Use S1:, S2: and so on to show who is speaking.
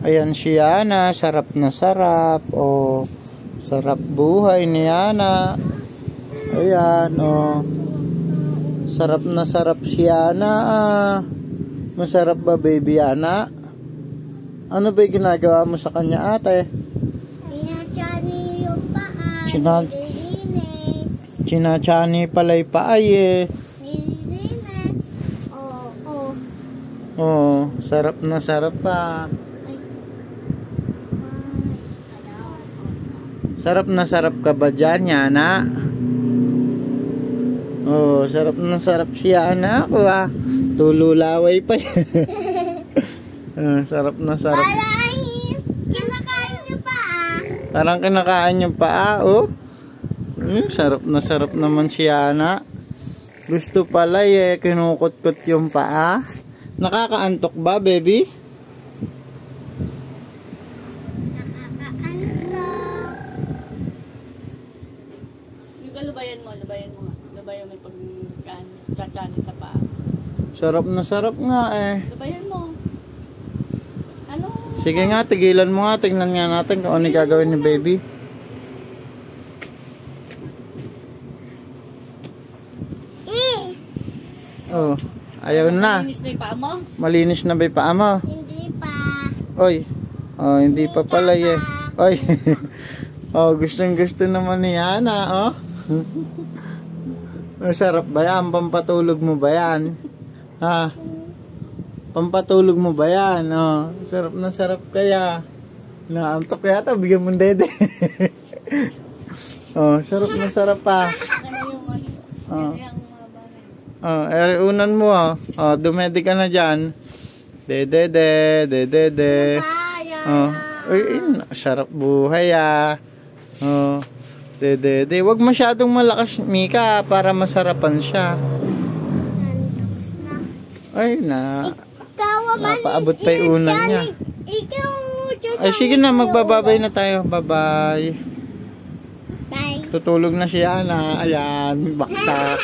S1: Ayan si Yana, sarap na sarap. Oh, sarap buhay ni Yana. Ayan, oh. Sarap na sarap si Yana. Masarap ba, baby Yana? Ano ba yung ginagawa mo sa kanya, ate?
S2: Sinachani yung paa.
S1: Sinachani pala yung paay eh.
S2: Nililinis. Oo.
S1: Oh, sarap na sarap pa. Sarap na sarap ka ba dyan, Yana? Oh, sarap na sarap siya, anak. Tululaway pa. Sarap na sarap.
S2: Kinakain niyo pa
S1: Parang kinakain yung paa, oh. Sarap na sarap naman si Yana. Gusto pala eh, kinukot-kot yung paa. Nakakaantok ba, baby?
S2: Lubayan mo nga. Lubayan mo pag-chachani sa paa.
S1: Sarap na sarap nga eh.
S2: Lubayan mo. Ano?
S1: Sige nga, tigilan mo nga. Tingnan nga natin kung ano yung gagawin ni baby. Oh, ayaw na.
S2: Malinis na yung paa mo?
S1: Malinis na ba yung paa mo?
S2: Hindi pa.
S1: Oy. Oh, hindi pa pala eh. Oy. Oh, gustong gusto naman ni Yana, oh. Masarap ba yan? Pampatulog mo ba yan? Ha? Pampatulog mo ba yan? Oh, sarap na sarap kaya. Naantok yata, bigyan mong dede. Oh, sarap na sarap pa. Oh. Oh, unan mo ah. Oh, dumedi ka na dyan. De. Oh, sarap buhay ah. Oh. De. Wag masyadong malakas, Mika, para masarapan siya. Ay na. Napaabot pa yung unan niya. Ay, sige na, magbababay na tayo. Bye-bye.
S2: Bye.
S1: Tutulog na siya na. Ayan, baksak.